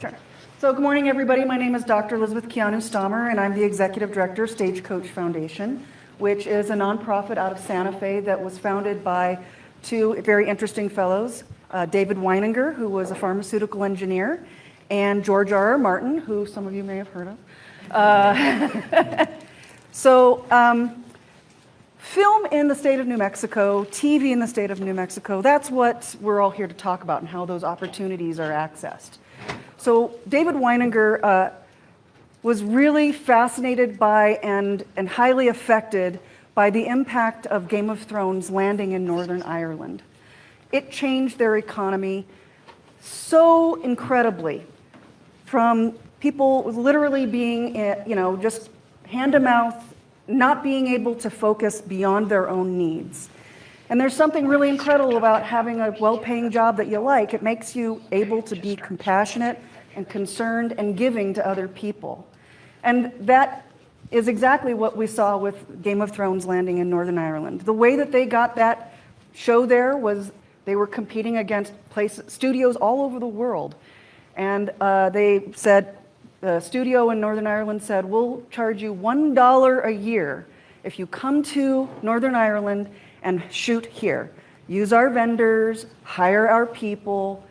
Sure. So good morning, everybody. My name is Dr. Elizabeth Kianu Stahmer, and I'm the Executive Director of Stagecoach Foundation, which is a nonprofit out of Santa Fe that was founded by two very interesting fellows, David Weininger, who was a pharmaceutical engineer, and George R.R. Martin, who some of you may have heard of. Film in the state of New Mexico, TV in the state of New Mexico, that's what we're all here to talk about and how those opportunities are accessed. So David Weininger was really fascinated by and highly affected by the impact of Game of Thrones landing in Northern Ireland. It changed their economy so incredibly, from people literally being, just hand to mouth, not being able to focus beyond their own needs. And there's something really incredible about having a well-paying job that you like. It makes you able to be compassionate and concerned and giving to other people. And that is exactly what we saw with Game of Thrones landing in Northern Ireland. The way that they got that show there was they were competing against studios all over the world. And they said, the studio in Northern Ireland said, we'll charge you $1 a year if you come to Northern Ireland and shoot here. Use our vendors, hire our people,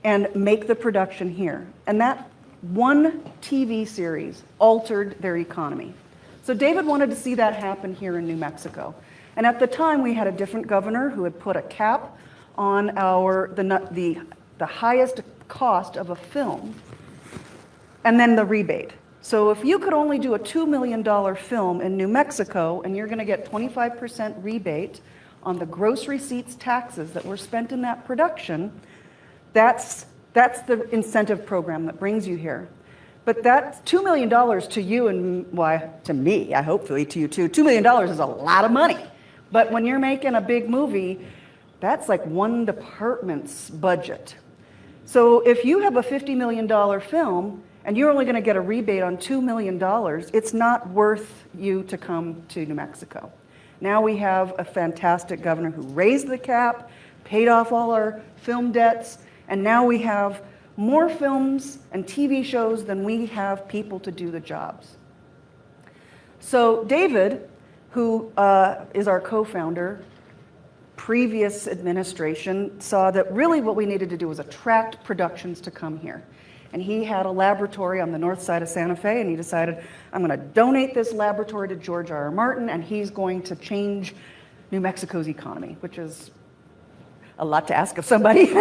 and make the production here. And that one TV series altered their economy. So David wanted to see that happen here in New Mexico. And at the time, we had a different governor who had put a cap on the highest cost of a film, and then the rebate. So if you could only do a $2 million film in New Mexico, and you're gonna get 25% rebate on the gross receipts taxes that were spent in that production, that's the incentive program that brings you here. But that's $2 million to you and, to me, hopefully to you too. $2 million is a lot of money. But when you're making a big movie, that's like one department's budget. So if you have a $50 million film and you're only gonna get a rebate on $2 million, it's not worth you to come to New Mexico. Now we have a fantastic governor who raised the cap, paid off all our film debts, and now we have more films and TV shows than we have people to do the jobs. So David, who is our co-founder, previous administration saw that really what we needed to do was attract productions to come here. And he had a laboratory on the north side of Santa Fe, and he decided, I'm gonna donate this laboratory to George R.R. Martin, and he's going to change New Mexico's economy, which is a lot to ask of somebody.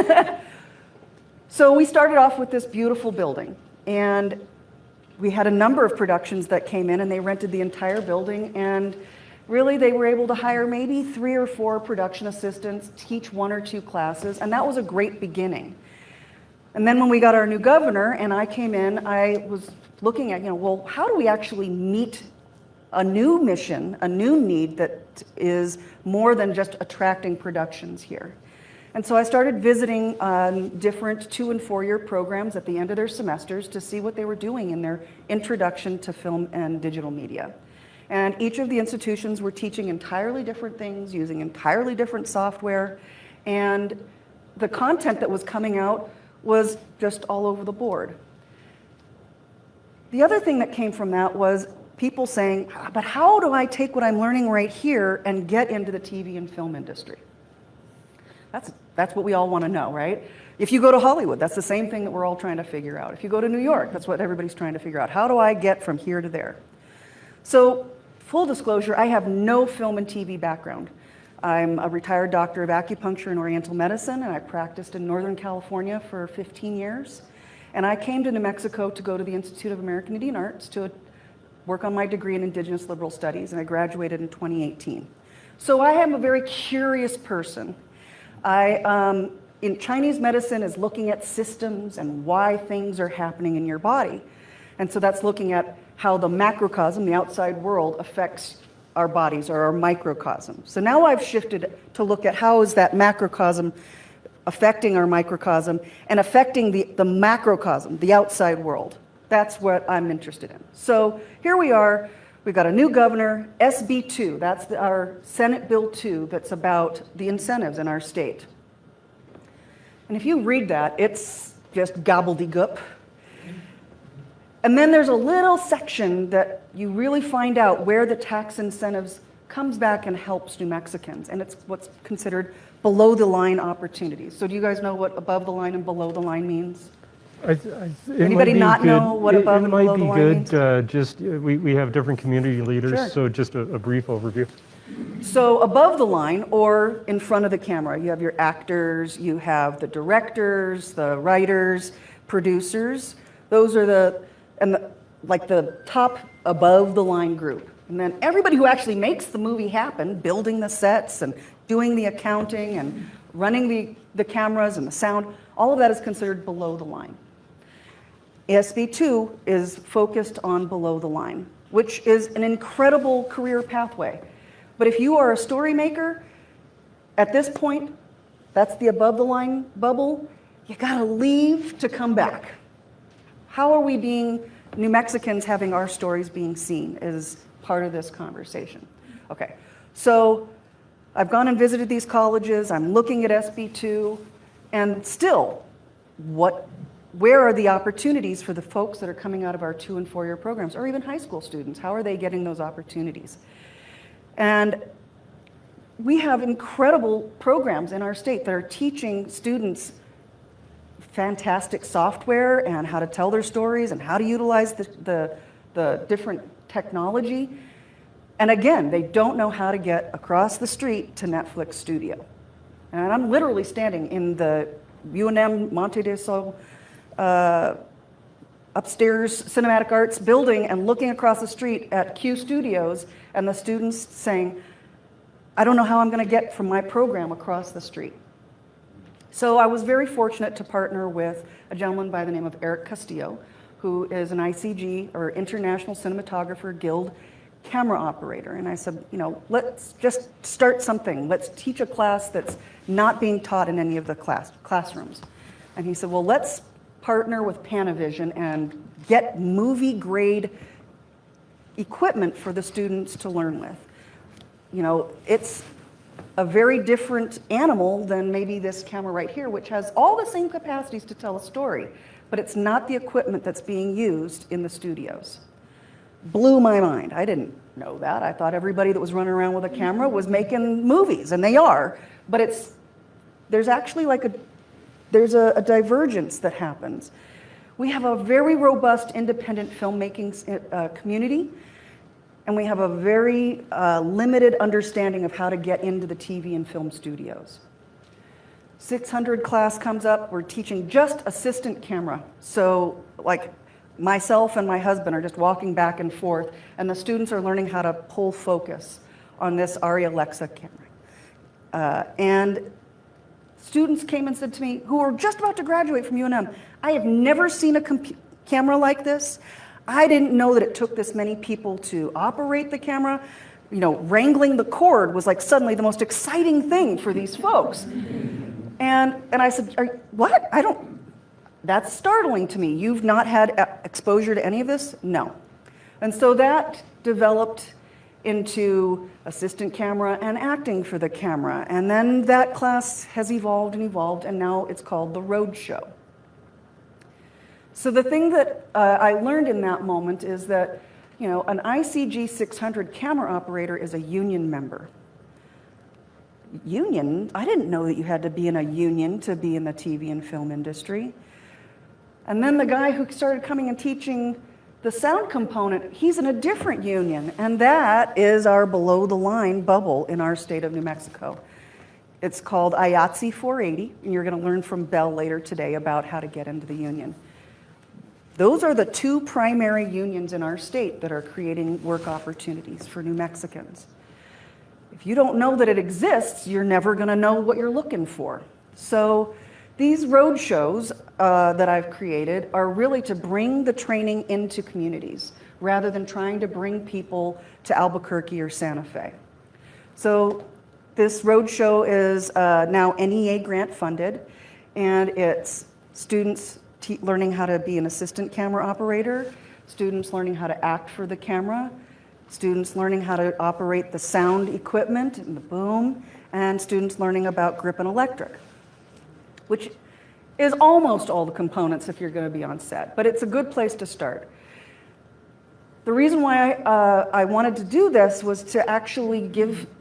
So we started off with this beautiful building, and we had a number of productions that came in, and they rented the entire building, and really they were able to hire maybe 3 or 4 production assistants, teach 1 or 2 classes, and that was a great beginning. And then when we got our new governor and I came in, I was looking at, well, how do we actually meet a new mission, a new need that is more than just attracting productions here? And so I started visiting different 2- and 4-year programs at the end of their semesters to see what they were doing in their introduction to film and digital media. And each of the institutions were teaching entirely different things, using entirely different software, and the content that was coming out was just all over the board. The other thing that came from that was people saying, but how do I take what I'm learning right here and get into the TV and film industry? That's what we all want to know, right? If you go to Hollywood, that's the same thing that we're all trying to figure out. If you go to New York, that's what everybody's trying to figure out. How do I get from here to there? So, full disclosure, I have no film and TV background. I'm a retired doctor of acupuncture and oriental medicine, and I practiced in Northern California for 15 years. And I came to New Mexico to go to the Institute of American Indian Arts to work on my degree in Indigenous Liberal Studies, and I graduated in 2018. So I am a very curious person. In Chinese medicine is looking at systems and why things are happening in your body. And so that's looking at how the macrocosm, the outside world, affects our bodies, or our microcosm. So now I've shifted to look at how is that macrocosm affecting our microcosm and affecting the macrocosm, the outside world. That's what I'm interested in. So here we are, we've got a new governor, SB 2, that's our Senate Bill 2 that's about the incentives in our state. And if you read that, it's just gobbledygook. And then there's a little section that you really find out where the tax incentives comes back and helps New Mexicans, and it's what's considered below the line opportunities. So do you guys know what above the line and below the line means? Anybody not know what above and below the line means? It might be good, just we have different community leaders, Sure. so just a brief overview. So above the line or in front of the camera, you have your actors, you have the directors, the writers, producers. Those are the top above the line group. And then everybody who actually makes the movie happen, building the sets and doing the accounting and running the cameras and the sound, all of that is considered below the line. SB2 is focused on below the line, which is an incredible career pathway. But if you are a story maker, at this point, that's the above the line bubble, you gotta leave to come back. How are we New Mexicans having our stories being seen is part of this conversation. Okay, so I've gone and visited these colleges, I'm looking at SB2, and still, where are the opportunities for the folks that are coming out of our 2- and 4-year programs, or even high school students? How are they getting those opportunities? And we have incredible programs in our state that are teaching students fantastic software and how to tell their stories and how to utilize the different technology. And again, they don't know how to get across the street to Netflix Studio. And I'm literally standing in the UNM Monte de Sol upstairs Cinematic Arts building and looking across the street at Q Studios and the students saying, I don't know how I'm going to get from my program across the street. So I was very fortunate to partner with a gentleman by the name of Eric Castillo, who is an ICG, or International Cinematographer Guild, camera operator. And I said, let's just start something. Let's teach a class that's not being taught in any of the classrooms. And he said, well, let's partner with Panavision and get movie grade equipment for the students to learn with. It's a very different animal than maybe this camera right here, which has all the same capacities to tell a story, but it's not the equipment that's being used in the studios. Blew my mind. I didn't know that. I thought everybody that was running around with a camera was making movies, and they are, but there's actually there's a divergence that happens. We have a very robust independent filmmaking community, and we have a very limited understanding of how to get into the TV and film studios. 600 class comes up, we're teaching just assistant camera. So myself and my husband are just walking back and forth, and the students are learning how to pull focus on this Arri Alexa camera. And students came and said to me, who were just about to graduate from UNM, I have never seen a camera like this. I didn't know that it took this many people to operate the camera. Wrangling the cord was suddenly the most exciting thing for these folks. And I said, what? That's startling to me. You've not had exposure to any of this? No. And so that developed into assistant camera and acting for the camera. And then that class has evolved, and now it's called the Roadshow. So the thing that I learned in that moment is that, an ICG 600 camera operator is a union member. Union? I didn't know that you had to be in a union to be in the TV and film industry. And then the guy who started coming and teaching the sound component, he's in a different union, and that is our below the line bubble in our state of New Mexico. It's called IATSE 480, and you're going to learn from Bell later today about how to get into the union. Those are the two primary unions in our state that are creating work opportunities for New Mexicans. If you don't know that it exists, you're never going to know what you're looking for. So these road shows that I've created are really to bring the training into communities rather than trying to bring people to Albuquerque or Santa Fe. So this road show is now NEA grant funded, and it's students learning how to be an assistant camera operator, students learning how to act for the camera, students learning how to operate the sound equipment and the boom, and students learning about grip and electric, which is almost all the components if you're going to be on set, but it's a good place to start. The reason why I wanted to do this was to actually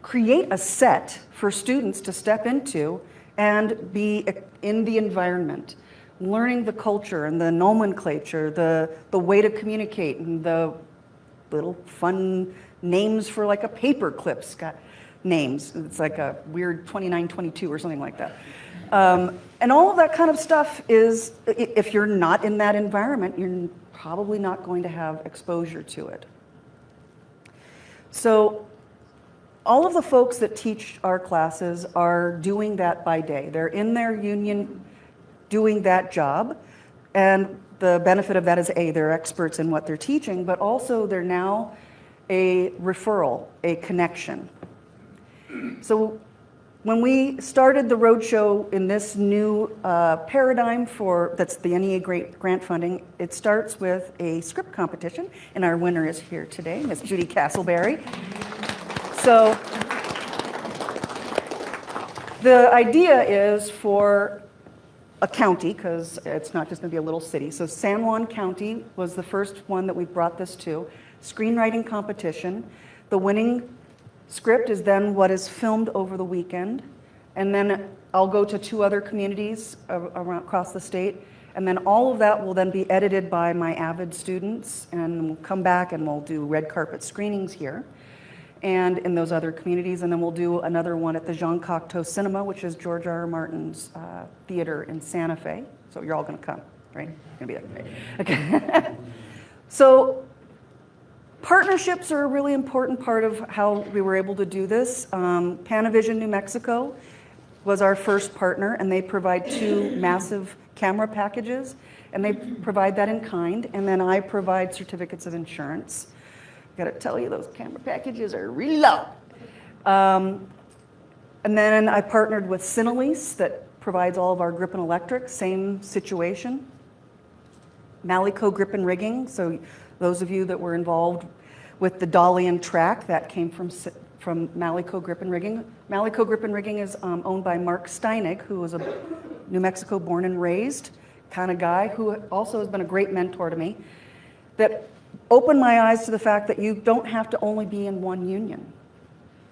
create a set for students to step into and be in the environment, learning the culture and the nomenclature, the way to communicate, and the little fun names for like a paper clip's got names. It's like a weird 2922 or something like that. And all of that kind of stuff is, if you're not in that environment, you're probably not going to have exposure to it. So all of the folks that teach our classes are doing that by day. They're in their union doing that job. And the benefit of that is, A, they're experts in what they're teaching, but also they're now a referral, a connection. So when we started the Roadshow in this new paradigm that's the NEA grant funding, it starts with a script competition, and our winner is here today, Miss Judy Castleberry. So the idea is for a county, because it's not just going to be a little city. So San Juan County was the first one that we brought this to. Screenwriting competition. The winning script is then what is filmed over the weekend. And then I'll go to 2 other communities across the state. And then all of that will then be edited by my avid students. And we'll come back and we'll do red carpet screenings here and in those other communities. And then we'll do another one at the Jean Cocteau Cinema, which is George R.R. Martin's theater in Santa Fe. So you're all going to come, right? You're going to be there. Okay. So partnerships are a really important part of how we were able to do this. Panavision, New Mexico was our first partner, and they provide 2 massive camera packages, and they provide that in kind, and then I provide certificates of insurance. Got to tell you, those camera packages are really low. And then I partnered with Cinelease that provides all of our grip and electric, same situation. Malico Grip and Rigging, so those of you that were involved with the dolly and track, that came from Malico Grip and Rigging. Malico Grip and Rigging is owned by Mark Steinig, who was a New Mexico born and raised kind of guy, who also has been a great mentor to me, that opened my eyes to the fact that you don't have to only be in one union.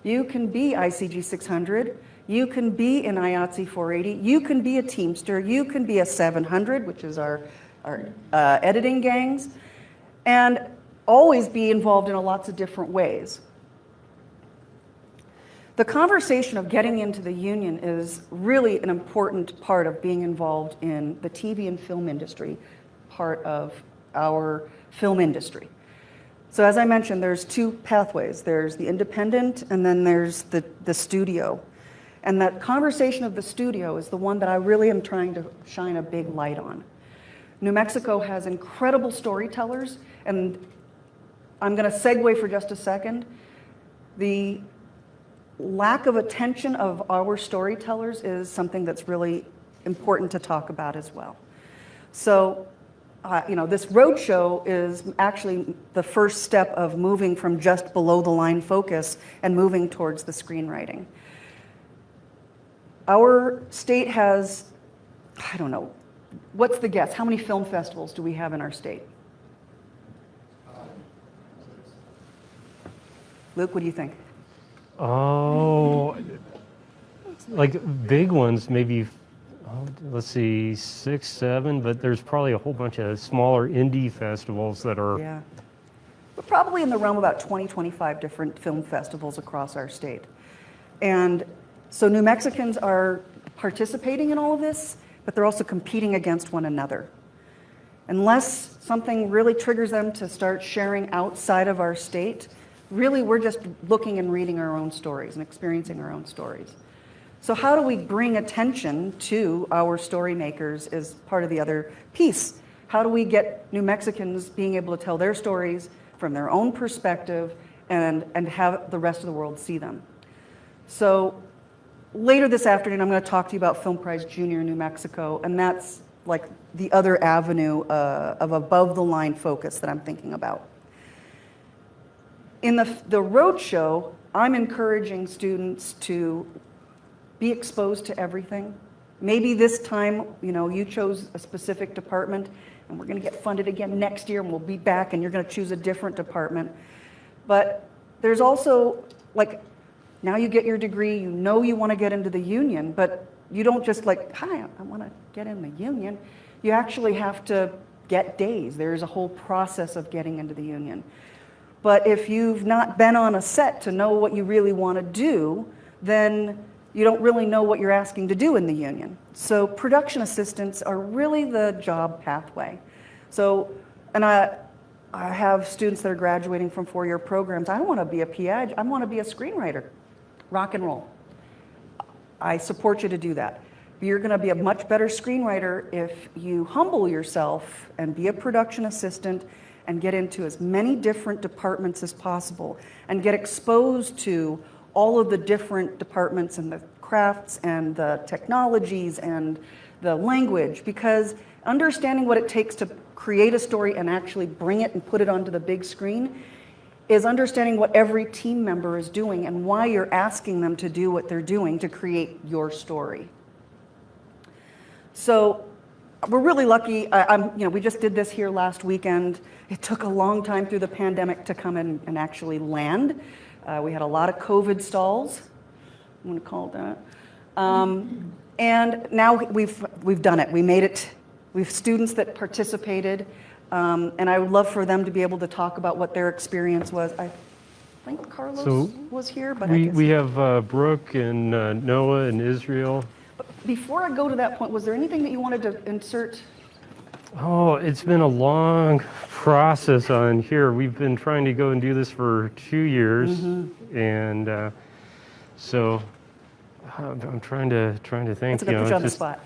You can be ICG 600, you can be in IATSE 480, you can be a Teamster, you can be a 700, which is our editing gangs, and always be involved in lots of different ways. The conversation of getting into the union is really an important part of being involved in the TV and film industry, part of our film industry. So as I mentioned, there's 2 pathways. There's the independent, and then there's the studio. And that conversation of the studio is the one that I really am trying to shine a big light on. New Mexico has incredible storytellers, and I'm going to segue for just a second. The lack of attention of our storytellers is something that's really important to talk about as well. So, this roadshow is actually the first step of moving from just below the line focus and moving towards the screenwriting. Our state has, I don't know, what's the guess? How many film festivals do we have in our state? Luke, what do you think? Oh, like big ones, maybe, let's see, 6, 7, but there's probably a whole bunch of smaller indie festivals that are. Yeah. We're probably in the realm of about 20, 25 different film festivals across our state. And so New Mexicans are participating in all of this, but they're also competing against one another. Unless something really triggers them to start sharing outside of our state, really we're just looking and reading our own stories and experiencing our own stories. So how do we bring attention to our story makers is part of the other piece. How do we get New Mexicans being able to tell their stories from their own perspective and have the rest of the world see them? So later this afternoon, I'm going to talk to you about Film Prize Junior in New Mexico, and that's like the other avenue of above the line focus that I'm thinking about. In the roadshow, I'm encouraging students to be exposed to everything. Maybe this time, you chose a specific department, and we're going to get funded again next year, and we'll be back, and you're going to choose a different department. But there's also, like, now you get your degree, you know you want to get into the union, but you don't just like, hi, I want to get in the union. You actually have to get days. There's a whole process of getting into the union. But if you've not been on a set to know what you really want to do, then you don't really know what you're asking to do in the union. So production assistants are really the job pathway. So, and I have students that are graduating from 4-year programs. I don't want to be a PI, I want to be a screenwriter. Rock and roll. I support you to do that. You're going to be a much better screenwriter if you humble yourself and be a production assistant and get into as many different departments as possible and get exposed to all of the different departments and the crafts and the technologies and the language, because understanding what it takes to create a story and actually bring it and put it onto the big screen is understanding what every team member is doing and why you're asking them to do what they're doing to create your story. So we're really lucky. We just did this here last weekend. It took a long time through the pandemic to come in and actually land. We had a lot of COVID stalls, I'm going to call it that. And now we've done it. We made it. We have students that participated. And I would love for them to be able to talk about what their experience was. I think Carlos was here, but we have Brooke and Noah and Israel. But before I go to that point, was there anything that you wanted to insert? Oh, it's been a long process on here. We've been trying to go and do this for 2 years, and so I'm trying to think. That's a good push on the spot.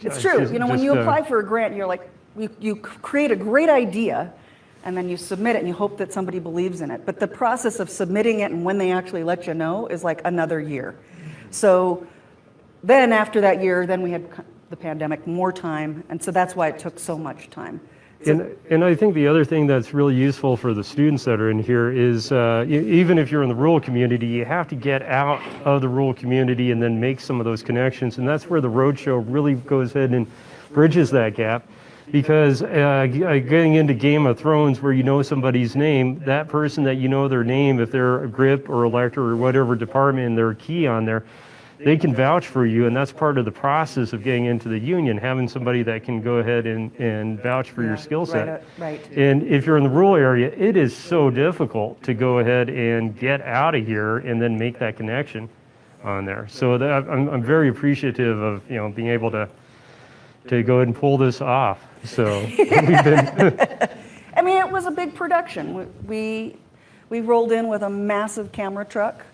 It's true. When you apply for a grant, you're like, you create a great idea, and then you submit it, and you hope that somebody believes in it. But the process of submitting it and when they actually let you know is like another year. So then after that year, then we had the pandemic, more time, and so that's why it took so much time. And I think the other thing that's really useful for the students that are in here is even if you're in the rural community, you have to get out of the rural community and then make some of those connections, and that's where the Roadshow really goes ahead and bridges that gap. Because getting into Game of Thrones, where you know somebody's name, that person that you know their name, if they're a grip or elector or whatever department and they're a key on there, they can vouch for you, and that's part of the process of getting into the union, having somebody that can go ahead and vouch for your skill set. Right. And if you're in the rural area, it is so difficult to go ahead and get out of here and then make that connection on there. So I'm very appreciative of being able to go ahead and pull this off. So we've been I mean, it was a big production. We rolled in with a massive camera truck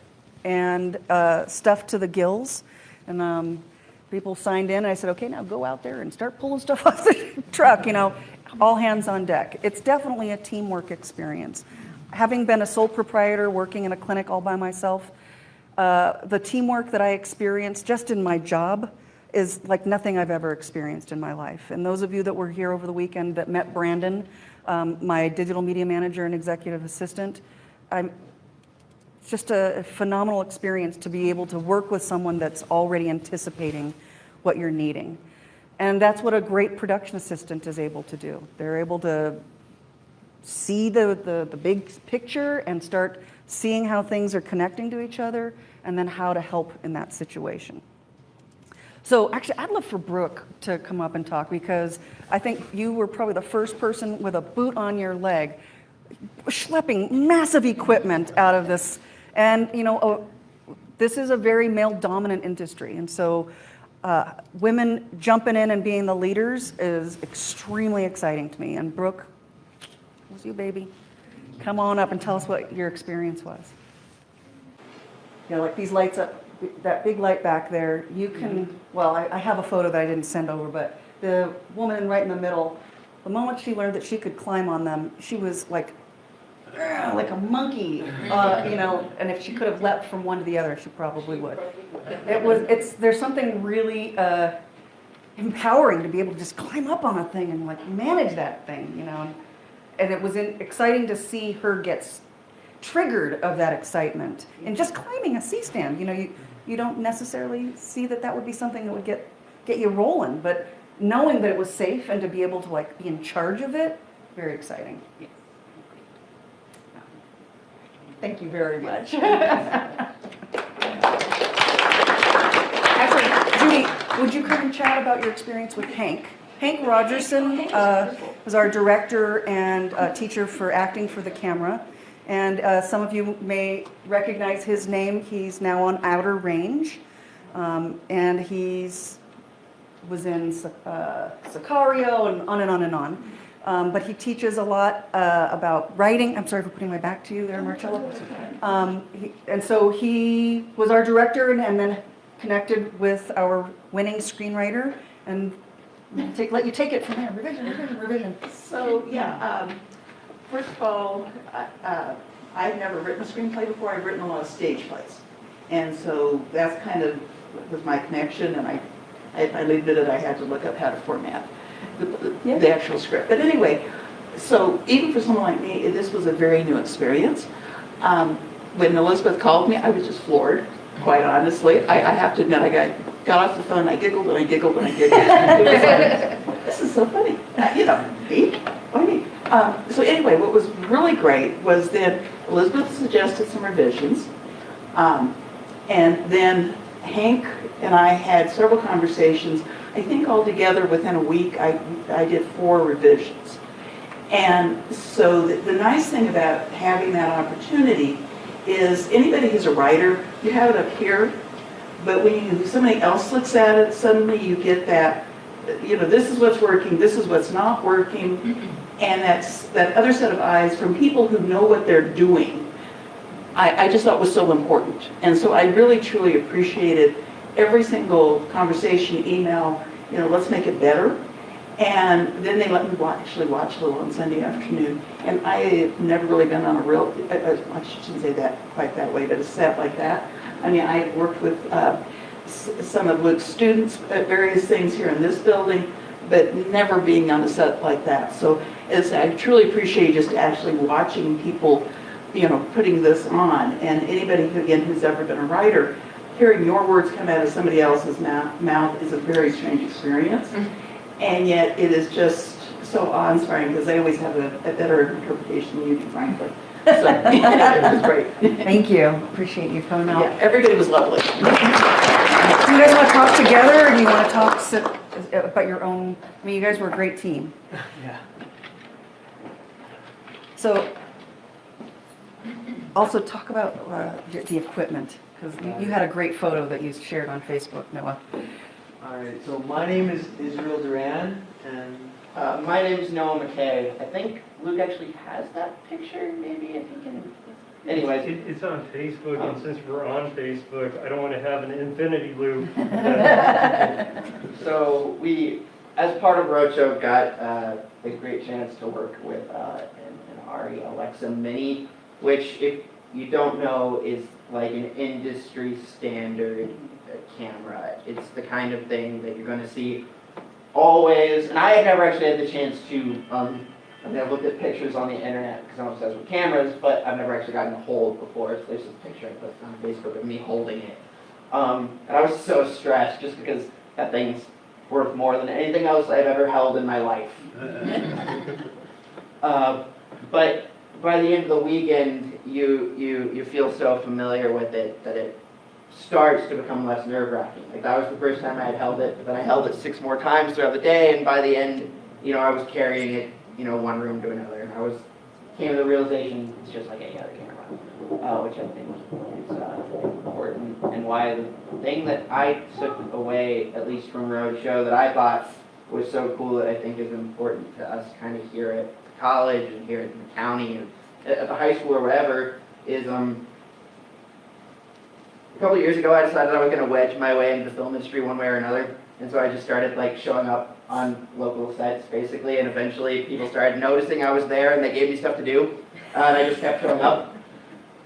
and stuffed to the gills, and people signed in. And I said, okay, now go out there and start pulling stuff off the truck. All hands on deck. It's definitely a teamwork experience. Having been a sole proprietor working in a clinic all by myself, the teamwork that I experienced just in my job is like nothing I've ever experienced in my life. And those of you that were here over the weekend that met Brandon, my digital media manager and executive assistant, it's just a phenomenal experience to be able to work with someone that's already anticipating what you're needing. And that's what a great production assistant is able to do. They're able to see the big picture and start seeing how things are connecting to each other and then how to help in that situation. So actually, I'd love for Brooke to come up and talk, because I think you were probably the first person with a boot on your leg, schlepping massive equipment out of this. And this is a very male-dominant industry, and so women jumping in and being the leaders is extremely exciting to me. And Brooke, it was you, baby. Come on up and tell us what your experience was. Like these lights up. That big light back there, you can, well, I have a photo that I didn't send over, but the woman right in the middle, the moment she learned that she could climb on them, she was like a monkey, and if she could have leapt from one to the other, she probably would. There's something really empowering to be able to just climb up on a thing and like manage that thing, and it was exciting to see her get triggered of that excitement. And just climbing a C-stand, you don't necessarily see that would be something that would get you rolling, but knowing that it was safe and to be able to like be in charge of it, very exciting. Thank you very much. Actually, Judy, would you come and chat about your experience with Hank? Hank Rogerson was our director and teacher for acting for the camera. And some of you may recognize his name. He's now on Outer Range. And he's was in Sicario and on and on and on. But he teaches a lot about writing. I'm sorry for putting my back to you there, Marcella. And so he was our director and then connected with our winning screenwriter. And let you take it from there. Revision. So, yeah, first of all, I've never written a screenplay before. I've written a lot of stage plays. And so that's kind of was my connection, and I admitted I had to look up how to format the actual script. But anyway, so even for someone like me, this was a very new experience. When Elizabeth called me, I was just floored, quite honestly. I have to admit, I got off the phone, I giggled and I giggled and I giggled. It was like, this is so funny. Me? Why me? So anyway, what was really great was that Elizabeth suggested some revisions. And then Hank and I had several conversations. I think altogether within a week, I did 4 revisions. And so the nice thing about having that opportunity is anybody who's a writer, you have it up here, but when somebody else looks at it, suddenly you get that, this is what's working, this is what's not working, and that other set of eyes from people who know what they're doing, I just thought was so important. And so I really, truly appreciated every single conversation, email, let's make it better. And then they let me actually watch a little on Sunday afternoon. And I have never really been on a real, I shouldn't say that quite that way, but a set like that. I mean, I worked with some of Luke's students at various things here in this building, but never being on a set like that. So I truly appreciate just actually watching people, putting this on. And anybody who's ever been a writer, hearing your words come out of somebody else's mouth is a very strange experience. And yet it is just so awe-inspiring because they always have a better interpretation than you do, frankly. So it was great. Thank you. Appreciate you coming out. Yeah, everybody was lovely. Do you guys want to talk together, or do you want to talk about your own? I mean, you guys were a great team. Yeah. So, also talk about the equipment, because you had a great photo that you shared on Facebook, Noah. All right, so my name is Israel Duran, and My name's Noah McKay. I think Luke actually has that picture, maybe, if he can. Anyways. It's on Facebook, and since we're on Facebook, I don't want to have an infinity loop. So we, as part of Roadshow, got a great chance to work with an Arri Alexa Mini, which, if you don't know, is like an industry standard camera. It's the kind of thing that you're going to see always. And I had never actually had the chance to, I've looked at pictures on the internet because I'm obsessed with cameras, but I've never actually gotten a hold before. So there's this picture I put on Facebook of me holding it. And I was so stressed just because that thing's worth more than anything else I've ever held in my life. But by the end of the weekend, you feel so familiar with it that it starts to become less nerve-wracking. Like, that was the first time I had held it, but then I held it 6 more times throughout the day, and by the end, I was carrying it, one room to another, and came to the realization it's just like any other camera, which I think is important, and why the thing that I took away, at least from Roadshow, that I thought was so cool that I think is important to us kind of here at college and here at the county and at the high school or whatever, is a couple of years ago I decided I was going to wedge my way into the film industry one way or another, and so I just started showing up on local sets basically, and eventually people started noticing I was there and they gave me stuff to do, and I just kept showing up.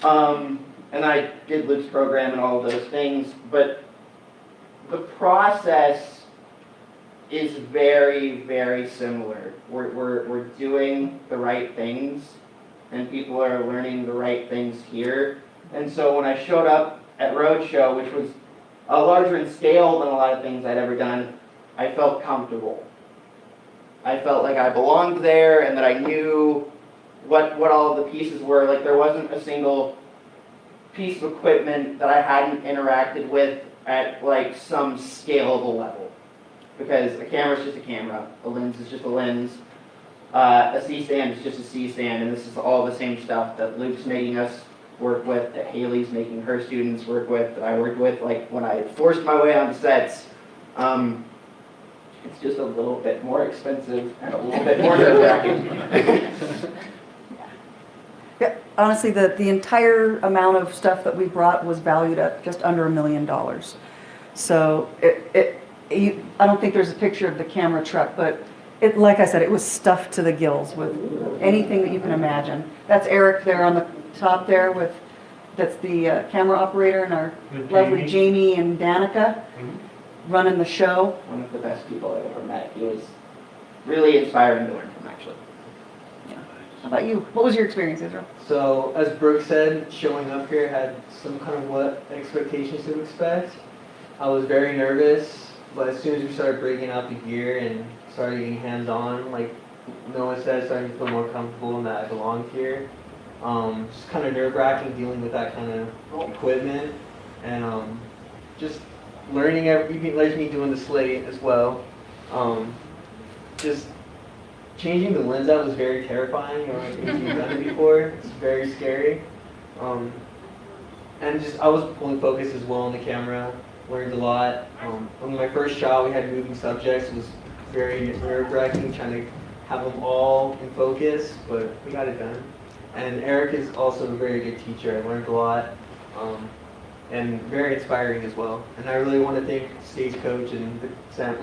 And I did Luke's program and all of those things, but the process is very, very similar. We're doing the right things, and people are learning the right things here. And so when I showed up at Roadshow, which was larger in scale than a lot of things I'd ever done, I felt comfortable. I felt like I belonged there and that I knew what all of the pieces were. Like there wasn't a single piece of equipment that I hadn't interacted with at like some scalable level. Because a camera is just a camera, a lens is just a lens, a C-stand is just a C-stand, and this is all the same stuff that Luke's making us work with, that Haley's making her students work with, that I worked with. Like when I forced my way onto sets, it's just a little bit more expensive and a little bit more nerve-wracking. Yeah, honestly, the entire amount of stuff that we brought was valued at just under $1 million. So I don't think there's a picture of the camera truck, but like I said, it was stuffed to the gills with anything that you can imagine. That's Eric there on the top there that's the camera operator, and our lovely Jamie and Danica running the show. One of the best people I've ever met. He was really inspiring to learn from, actually. How about you? What was your experience, Israel? So, as Brooke said, showing up here had some kind of what expectations to expect. I was very nervous, but as soon as we started breaking out the gear and started getting hands-on, like Noah said, starting to feel more comfortable and that I belonged here. Just kind of nerve-wracking dealing with that kind of equipment, and just learning like me doing the slate as well. Just changing the lens out was very terrifying. I've never done it before. It's very scary. And just I was pulling focus as well on the camera. Learned a lot. On my first shot, we had moving subjects. It was very nerve-wracking trying to have them all in focus, but we got it done. And Eric is also a very good teacher. I learned a lot, and very inspiring as well. And I really want to thank Stagecoach and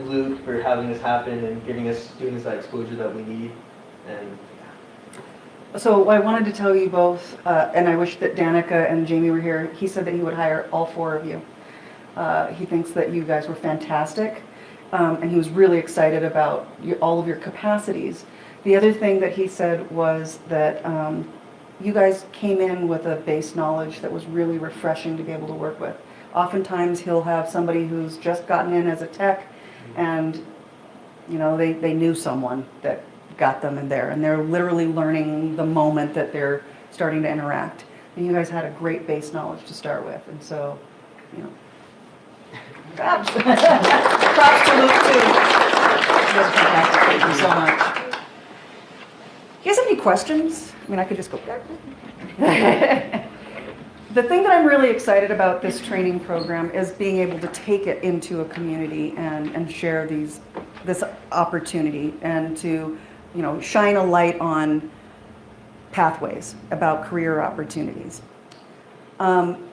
Luke for having this happen and giving us students that exposure that we need. And So I wanted to tell you both, and I wish that Danica and Jamie were here. He said that he would hire all 4 of you. He thinks that you guys were fantastic, and he was really excited about all of your capacities. The other thing that he said was that you guys came in with a base knowledge that was really refreshing to be able to work with. Oftentimes he'll have somebody who's just gotten in as a tech, and they knew someone that got them in there, and they're literally learning the moment that they're starting to interact. And you guys had a great base knowledge to start with, and so, props. Props to Luke too. You guys are fantastic. Thank you so much. You guys have any questions? I mean, I could just go. The thing that I'm really excited about this training program is being able to take it into a community and share this opportunity, and to shine a light on pathways, about career opportunities. I'm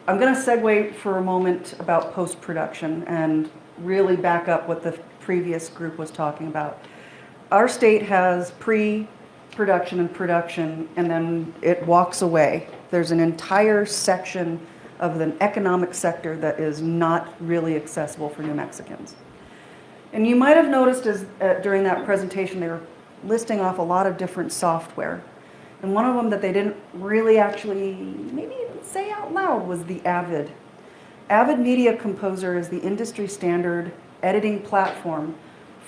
going to segue for a moment about post-production and really back up what the previous group was talking about. Our state has pre-production and production, and then it walks away. There's an entire section of the economic sector that is not really accessible for New Mexicans. And you might have noticed during that presentation, they were listing off a lot of different software. And one of them that they didn't really actually maybe even say out loud was the Avid. Avid Media Composer is the industry standard editing platform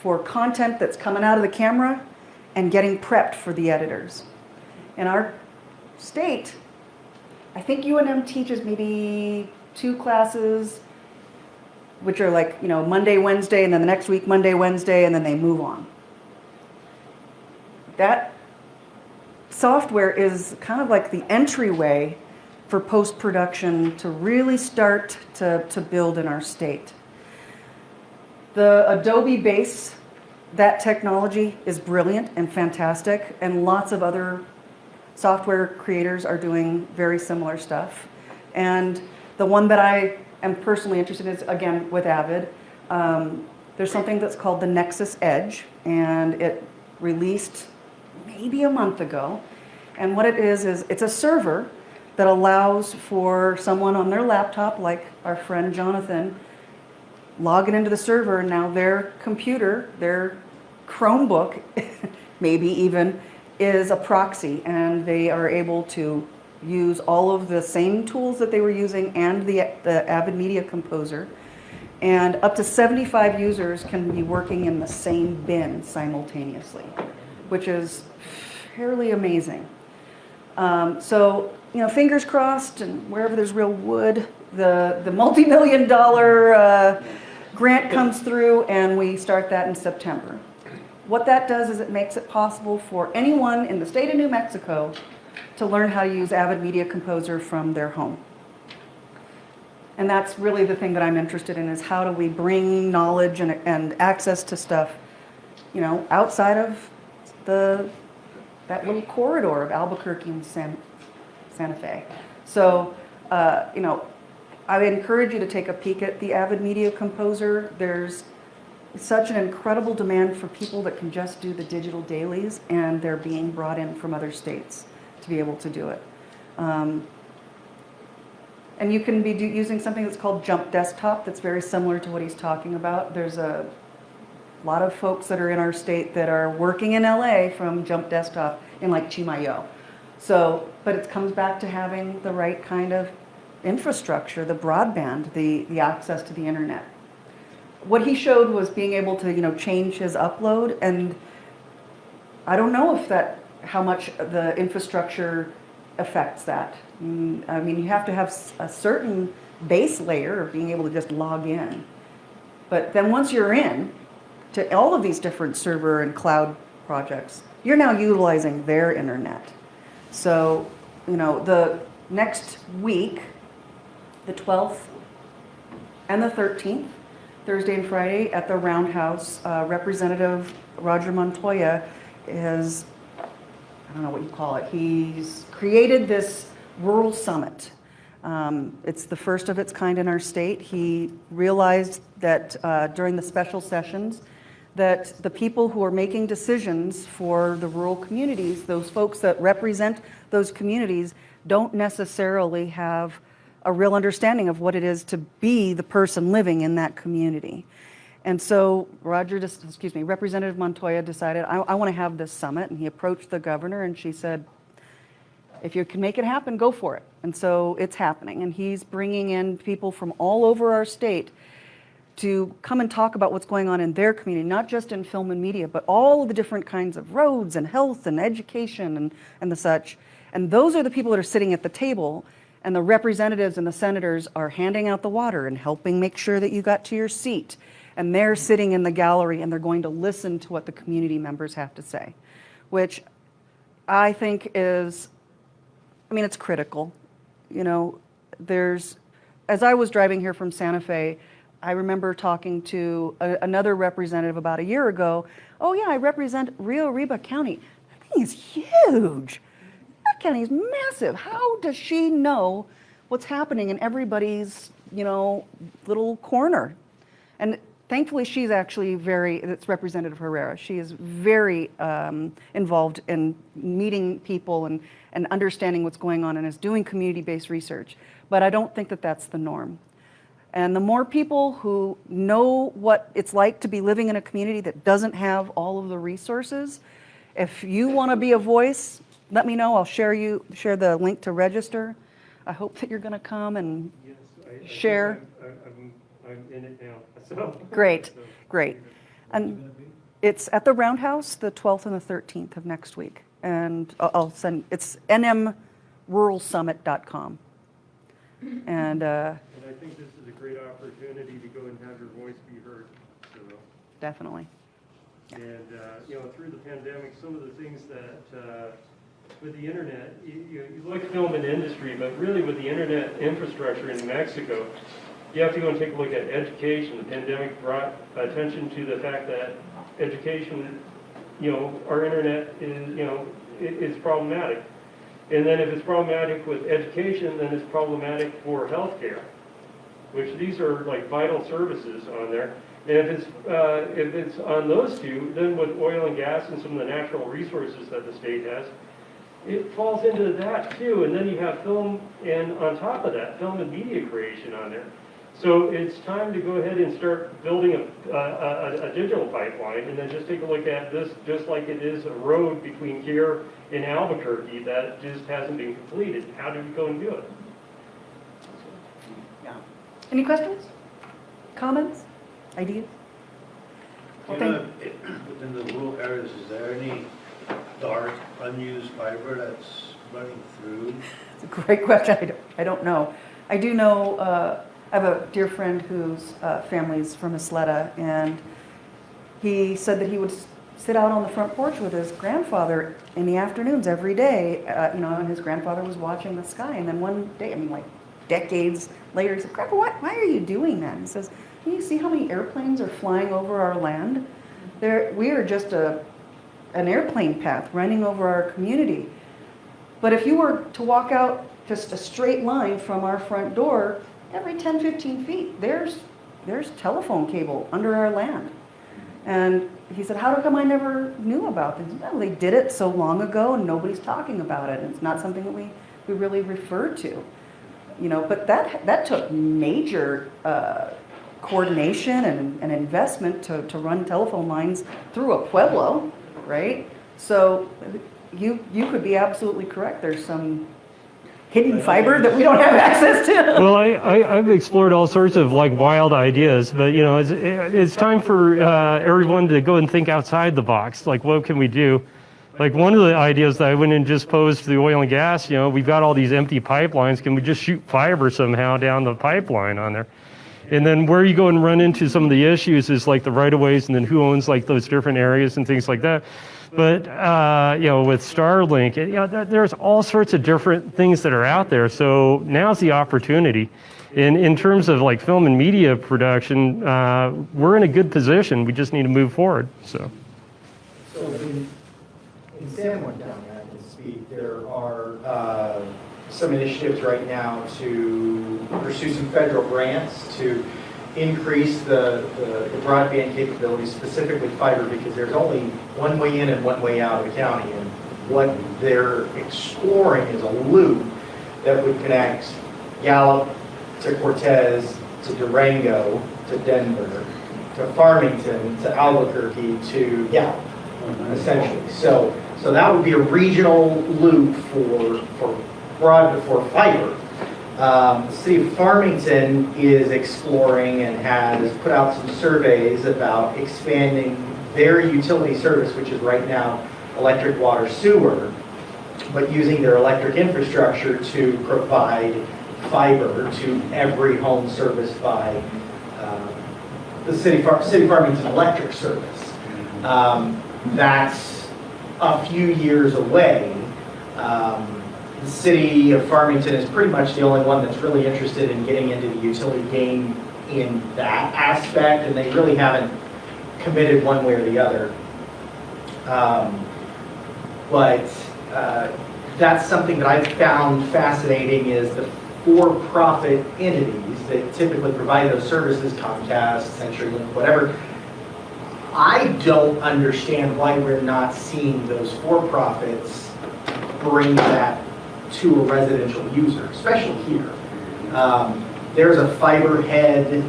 for content that's coming out of the camera and getting prepped for the editors. In our state, I think UNM teaches maybe 2 classes, which are like, Monday, Wednesday, and then the next week, Monday, Wednesday, and then they move on. That software is kind of like the entryway for post-production to really start to build in our state. The Adobe base, that technology is brilliant and fantastic, and lots of other software creators are doing very similar stuff. And the one that I am personally interested in is, again, with Avid. There's something that's called the Nexus Edge, and it released maybe a month ago. And what it is it's a server that allows for someone on their laptop, like our friend Jonathan, logging into the server, and now their computer, their Chromebook, maybe even, is a proxy, and they are able to use all of the same tools that they were using and the Avid Media Composer, And up to 75 users can be working in the same bin simultaneously, which is fairly amazing. So, fingers crossed, and wherever there's real wood, the multi-million-dollar grant comes through, and we start that in September. What that does is it makes it possible for anyone in the state of New Mexico to learn how to use Avid Media Composer from their home. And that's really the thing that I'm interested in, is how do we bring knowledge and access to stuff, outside of that little corridor of Albuquerque and Santa Fe. So, I would encourage you to take a peek at the Avid Media Composer. There's such an incredible demand for people that can just do the digital dailies, and they're being brought in from other states to be able to do it. And you can be using something that's called Jump Desktop that's very similar to what he's talking about. There's a lot of folks that are in our state that are working in LA from Jump Desktop in like Chimayo. So, but it comes back to having the right kind of infrastructure, the broadband, the access to the internet. What he showed was being able to, change his upload, and I don't know how much the infrastructure affects that. I mean, you have to have a certain base layer of being able to just log in. But then once you're in to all of these different server and cloud projects, you're now utilizing their internet. So, the next week, the 12th and the 13th, Thursday and Friday at the Roundhouse, Representative Roger Montoya is, I don't know what you call it, he's created this rural summit. It's the first of its kind in our state. He realized that during the special sessions that the people who are making decisions for the rural communities, those folks that represent those communities, don't necessarily have a real understanding of what it is to be the person living in that community. And so Representative Montoya decided, I want to have this summit, and he approached the governor, and she said, if you can make it happen, go for it. And so it's happening, and he's bringing in people from all over our state to come and talk about what's going on in their community, not just in film and media, but all of the different kinds of roads and health and education and the such. And those are the people that are sitting at the table, and the representatives and the senators are handing out the water and helping make sure that you got to your seat. And they're sitting in the gallery, and they're going to listen to what the community members have to say, which I think is, it's critical. As I was driving here from Santa Fe, I remember talking to another representative about a year ago. Oh yeah, I represent Rio Arriba County. That thing is huge. That county is massive. How does she know what's happening in everybody's, little corner? And thankfully, she's actually it's Representative Herrera. She is very involved in meeting people and understanding what's going on, and is doing community-based research. But I don't think that that's the norm. And the more people who know what it's like to be living in a community that doesn't have all of the resources, if you want to be a voice, let me know. I'll share the link to register. I hope that you're going to come and share. I'm in it now. So. Great. And it's at the Roundhouse, the 12th and the 13th of next week. And I'll send, it's nmruralsummit.com. And I think this is a great opportunity to go and have your voice be heard. So. Definitely. And through the pandemic, some of the things that with the internet, you look at film and industry, but really with the internet infrastructure in New Mexico, you have to go and take a look at education. The pandemic brought attention to the fact that education, our internet is problematic. And then if it's problematic with education, then it's problematic for healthcare, which these are like vital services on there. And if it's on those two, then with oil and gas and some of the natural resources that the state has, it falls into that too. And then you have film, and on top of that, film and media creation on there. So it's time to go ahead and start building a digital pipeline, and then just take a look at this, just like it is a road between here and Albuquerque that just hasn't been completed. How do we go and do it? Yeah. Any questions? Comments? Ideas? You know, within the rural areas, is there any dark, unused fiber that's running through? It's a great question. I don't know. I do know, I have a dear friend whose family's from Isleta, and he said that he would sit out on the front porch with his grandfather in the afternoons every day, and his grandfather was watching the sky. And then one day, like decades later, he said, "Grandpa, why are you doing that?" And he says, "Can you see how many airplanes are flying over our land? We are just an airplane path running over our community. But if you were to walk out just a straight line from our front door, every 10, 15 feet, there's telephone cable under our land." And he said, "How come I never knew about this?" Well, they did it so long ago and nobody's talking about it. And it's not something that we really refer to. But that took major coordination and investment to run telephone lines through a pueblo, right? So you could be absolutely correct. There's some hidden fiber that we don't have access to. Well, I've explored all sorts of like wild ideas, but it's time for everyone to go and think outside the box. Like, what can we do? Like one of the ideas that I went and just posed to the oil and gas, we've got all these empty pipelines. Can we just shoot fiber somehow down the pipeline on there? And then where you go and run into some of the issues is like the right-of-ways and then who owns like those different areas and things like that. But, with Starlink, there's all sorts of different things that are out there. So now's the opportunity. In terms of like film and media production, we're in a good position. We just need to move forward. So in San Juan County, I can speak, there are some initiatives right now to pursue some federal grants to increase the broadband capabilities, specifically fiber, because there's only one way in and one way out of the county. And what they're exploring is a loop that would connect Gallup to Cortez to Durango to Denver to Farmington to Albuquerque to Gallup, essentially. So that would be a regional loop for fiber. The city of Farmington is exploring and has put out some surveys about expanding their utility service, which is right now electric, water, sewer, but using their electric infrastructure to provide fiber to every home serviced by the City Farmington Electric Service. That's a few years away. The city of Farmington is pretty much the only one that's really interested in getting into the utility game in that aspect, and they really haven't committed one way or the other. But that's something that I've found fascinating, is the for-profit entities that typically provide those services, Comcast, CenturyLink, whatever. I don't understand why we're not seeing those for-profits bring that to a residential user, especially here. There's a fiber head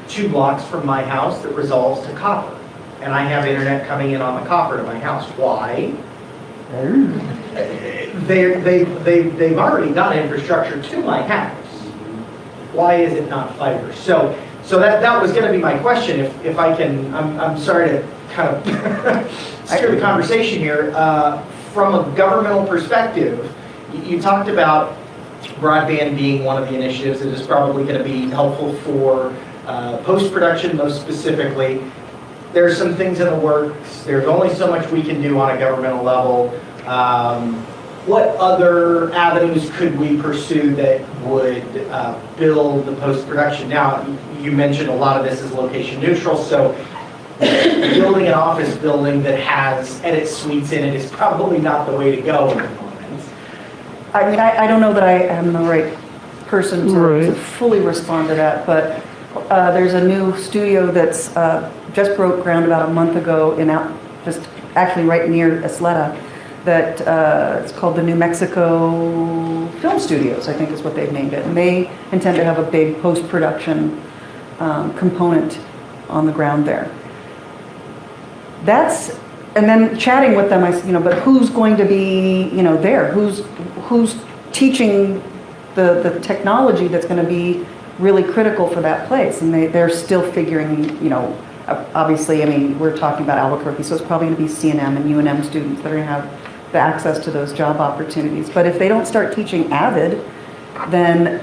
2 blocks from my house that resolves to copper, and I have internet coming in on the copper to my house. Why? They've already got infrastructure to my house. Why is it not fiber? So that was going to be my question. If I can, I'm sorry to kind of steer the conversation here. From a governmental perspective, you talked about broadband being one of the initiatives that is probably going to be helpful for post-production, most specifically. There's some things in the works. There's only so much we can do on a governmental level. What other avenues could we pursue that would build the post-production? Now, you mentioned a lot of this is location neutral, so building an office building that has edit suites in it is probably not the way to go at the moment. I mean, I don't know that I am the right person to fully respond to that, but there's a new studio that's just broke ground about a month ago just actually right near Isleta, that it's called the New Mexico Film Studios, I think is what they've named it. And they intend to have a big post-production component on the ground there. And then chatting with them, but who's going to be, there? Who's teaching the technology that's going to be really critical for that place. And they're still figuring, obviously, I mean, we're talking about Albuquerque, so it's probably going to be C&M and UNM students that are going to have the access to those job opportunities. But if they don't start teaching Avid, then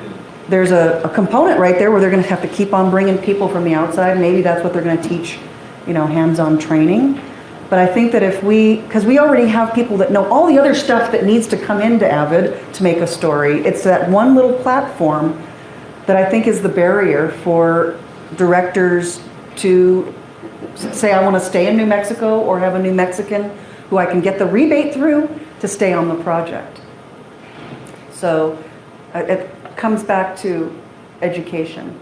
there's a component right there where they're going to have to keep on bringing people from the outside. Maybe that's what they're going to teach, hands-on training. But I think that because we already have people that know all the other stuff that needs to come into Avid to make a story, it's that one little platform that I think is the barrier for directors to say, I want to stay in New Mexico or have a New Mexican who I can get the rebate through to stay on the project. So it comes back to education.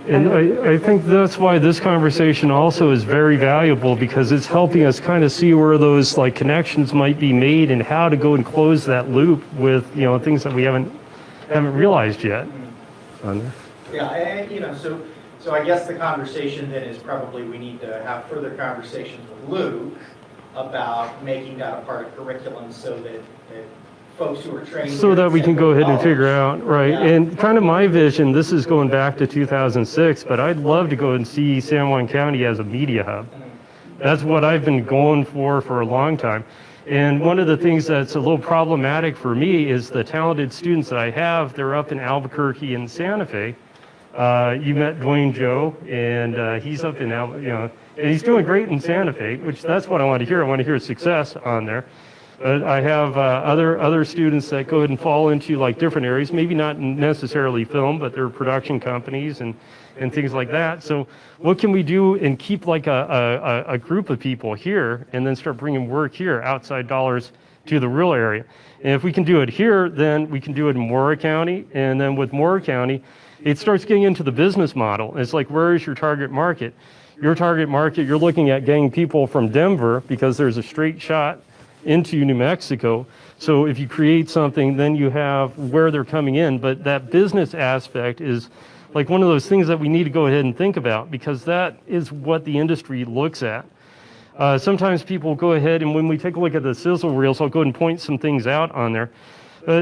And I think that's why this conversation also is very valuable, because it's helping us kind of see where those connections might be made and how to go and close that loop with things that we haven't realized yet. Yeah, and, so I guess the conversation then is probably we need to have further conversations with Luke about making that a part of curriculum so that folks who are trained. So that we can go ahead and figure out, right? Yeah. And kind of my vision, this is going back to 2006, but I'd love to go and see San Juan County as a media hub. That's what I've been going for a long time. And one of the things that's a little problematic for me is the talented students that I have, they're up in Albuquerque and Santa Fe. You met Dwayne Joe, and he's up in, and he's doing great in Santa Fe, which that's what I want to hear. I want to hear success on there. But I have other students that go ahead and fall into different areas, maybe not necessarily film, but they're production companies and things like that. So what can we do and keep a group of people here and then start bringing work here, outside dollars to the rural area? And if we can do it here, then we can do it in Mora County. And then with Mora County, it starts getting into the business model. It's like, where is your target market? Your target market, you're looking at getting people from Denver because there's a straight shot into New Mexico. So if you create something, then you have where they're coming in. But that business aspect is one of those things that we need to go ahead and think about, because that is what the industry looks at. Sometimes people go ahead, and when we take a look at the sizzle reels, I'll go ahead and point some things out on there.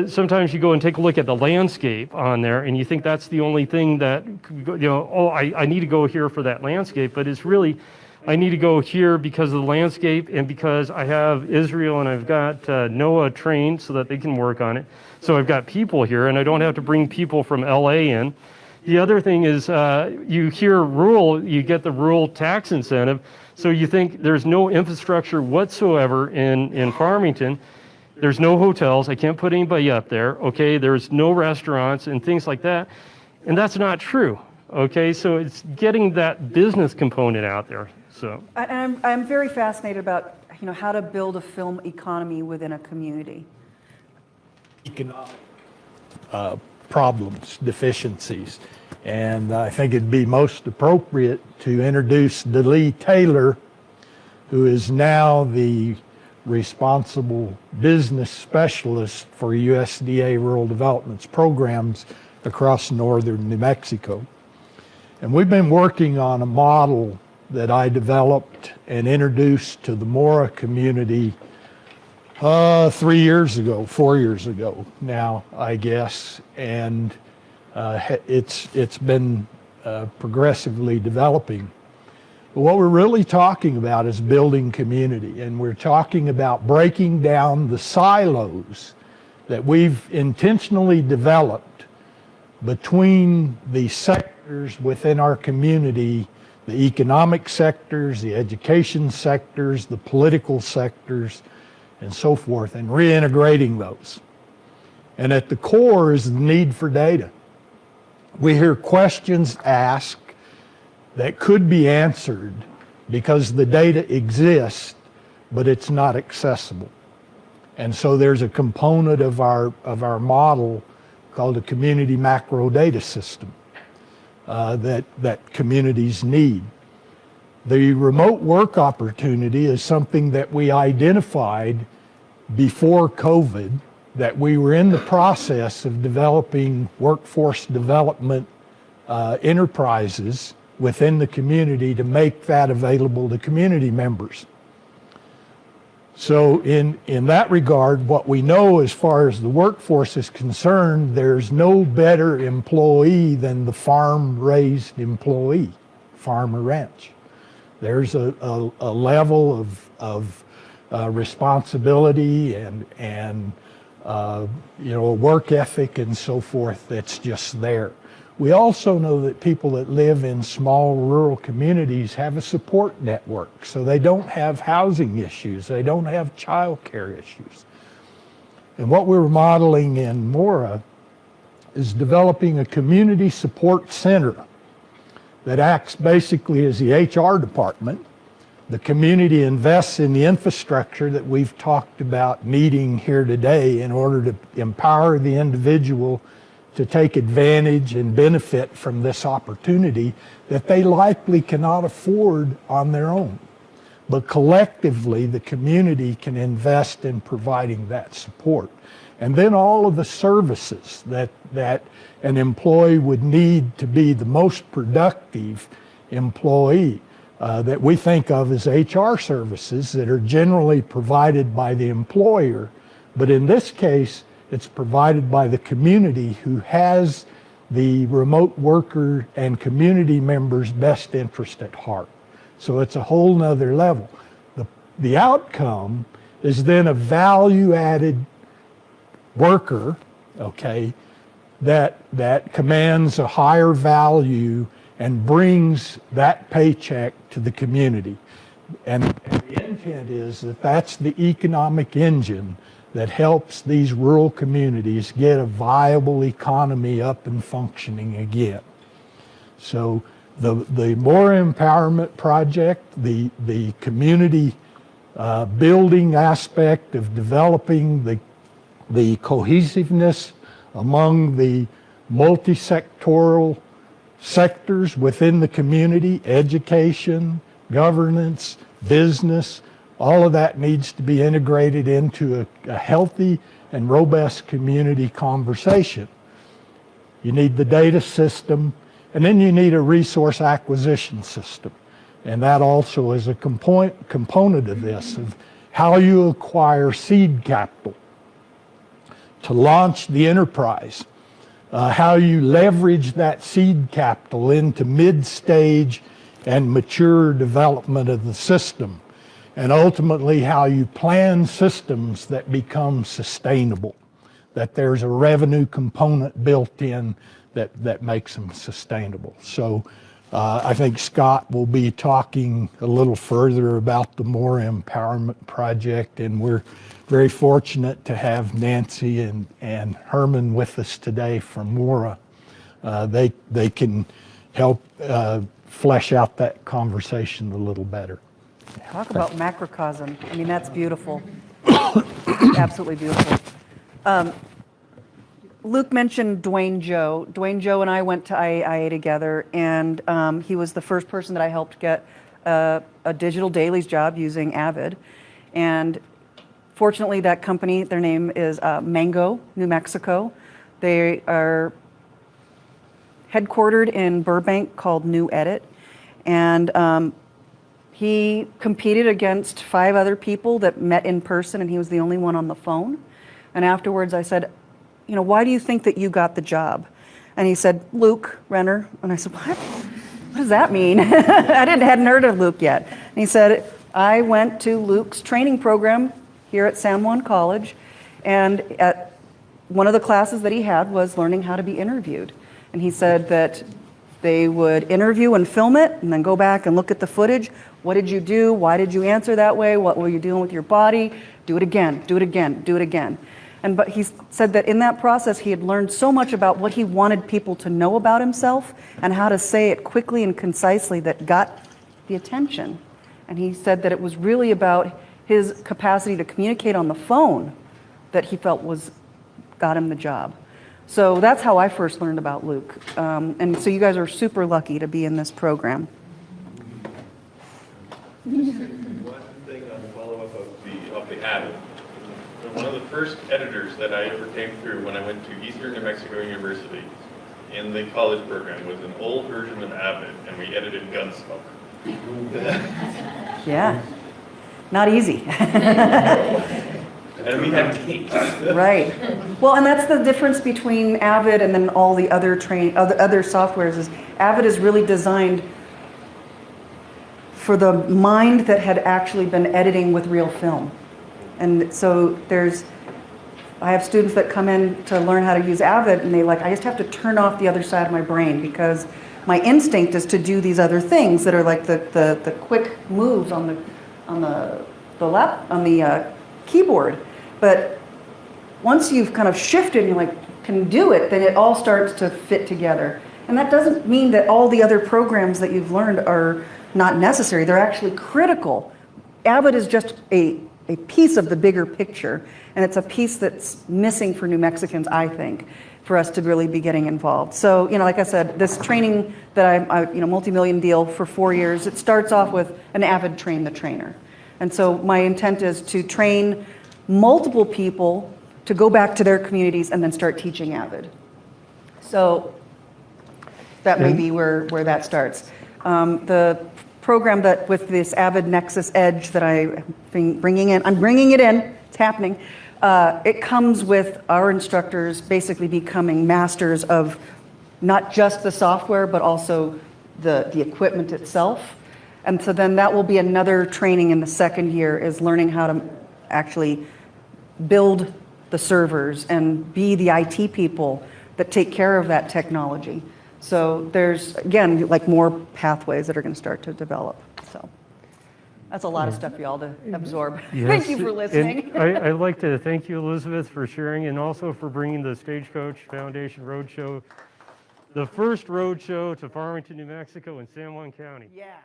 Sometimes you go and take a look at the landscape on there, and you think that's the only thing that, I need to go here for that landscape, but it's really, I need to go here because of the landscape and because I have Israel and I've got Noah trained so that they can work on it. So I've got people here, and I don't have to bring people from LA in. The other thing is you hear rural, you get the rural tax incentive. So you think there's no infrastructure whatsoever in Farmington. There's no hotels. I can't put anybody up there. Okay, there's no restaurants and things like that. And that's not true. Okay, so it's getting that business component out there. So I'm very fascinated about how to build a film economy within a community. Economic problems, deficiencies. And I think it'd be most appropriate to introduce DeLee Taylor, who is now the responsible business specialist for USDA Rural Development's programs across northern New Mexico. And we've been working on a model that I developed and introduced to the Mora community 4 years ago now, I guess. And it's been progressively developing. But what we're really talking about is building community, and we're talking about breaking down the silos that we've intentionally developed between the sectors within our community, the economic sectors, the education sectors, the political sectors, and so forth, and reintegrating those. And at the core is the need for data. We hear questions asked that could be answered because the data exists, but it's not accessible. And so there's a component of our model called a community macro data system that communities need. The remote work opportunity is something that we identified before COVID, that we were in the process of developing workforce development enterprises within the community to make that available to community members. So in that regard, what we know as far as the workforce is concerned, there's no better employee than the farm-raised employee, farm or ranch. There's a level of responsibility and work ethic and so forth that's just there. We also know that people that live in small rural communities have a support network, so they don't have housing issues, they don't have child care issues. And what we're modeling in Mora is developing a community support center that acts basically as the HR department. The community invests in the infrastructure that we've talked about needing here today in order to empower the individual to take advantage and benefit from this opportunity that they likely cannot afford on their own. But collectively, the community can invest in providing that support. And then all of the services that an employee would need to be the most productive employee that we think of as HR services that are generally provided by the employer. But in this case, it's provided by the community who has the remote worker and community members' best interest at heart. So it's a whole nother level. The outcome is then a value-added worker, okay, that commands a higher value and brings that paycheck to the community. And the intent is that that's the economic engine that helps these rural communities get a viable economy up and functioning again. So the Mora Empowerment Project, the community building aspect of developing the cohesiveness among the multi-sectoral sectors within the community, education, governance, business, all of that needs to be integrated into a healthy and robust community conversation. You need the data system, and then you need a resource acquisition system. And that also is a component of this, of how you acquire seed capital to launch the enterprise, how you leverage that seed capital into mid-stage and mature development of the system, and ultimately how you plan systems that become sustainable, that there's a revenue component built in that makes them sustainable. So I think Scott will be talking a little further about the Mora Empowerment Project, and we're very fortunate to have Nancy and Herman with us today from Mora. They can help flesh out that conversation a little better. Talk about macrocosm. I mean, that's beautiful. Absolutely beautiful. Luke mentioned Dwayne Joe. Dwayne Joe and I went to IAIA together, and he was the first person that I helped get a digital dailies job using Avid. And fortunately, that company, their name is Mango, New Mexico. They are headquartered in Burbank, called New Edit. And he competed against 5 other people that met in person, and he was the only one on the phone. And afterwards I said, you know, why do you think that you got the job? And he said, Luke Renner. And I said, what? What does that mean? I hadn't heard of Luke yet. And he said, I went to Luke's training program here at San Juan College, and at one of the classes that he had was learning how to be interviewed. And he said that they would interview and film it and then go back and look at the footage. What did you do? Why did you answer that way? What were you doing with your body? Do it again, do it again, do it again. But he said that in that process, he had learned so much about what he wanted people to know about himself and how to say it quickly and concisely that got the attention. And he said that it was really about his capacity to communicate on the phone that he felt got him the job. So that's how I first learned about Luke. And so you guys are super lucky to be in this program. One thing on the follow-up of the ad. One of the first editors that I ever came through when I went to Eastern New Mexico University in the college program was an old version of Avid, and we edited Gunsmoke. Yeah. not easy. And we had games. Right. Well, and that's the difference between Avid and then all the other other softwares is Avid is really designed for the mind that had actually been editing with real film. And so I have students that come in to learn how to use Avid and I just have to turn off the other side of my brain because my instinct is to do these other things that are like the quick moves on the keyboard. But once you've kind of shifted and can do it, then it all starts to fit together. And that doesn't mean that all the other programs that you've learned are not necessary. They're actually critical. Avid is just a piece of the bigger picture, and it's a piece that's missing for New Mexicans, I think, for us to really be getting involved. So, like I said, this training that multi-million deal for 4 years, it starts off with an Avid train the trainer. And so my intent is to train multiple people to go back to their communities and then start teaching Avid. So that may be where that starts. The program that with this Avid Nexus Edge that I'm bringing it in, it's happening. It comes with our instructors basically becoming masters of not just the software, but also the equipment itself. And so then that will be another training in the second year is learning how to actually build the servers and be the IT people that take care of that technology. So there's, again, more pathways that are going to start to develop. So that's a lot of stuff for y'all to absorb. Yes, Thank you for listening. and I'd like to thank you, Elizabeth, for sharing and also for bringing the Stagecoach Foundation Roadshow, the first roadshow to Farmington, New Mexico and San Juan County. Yeah.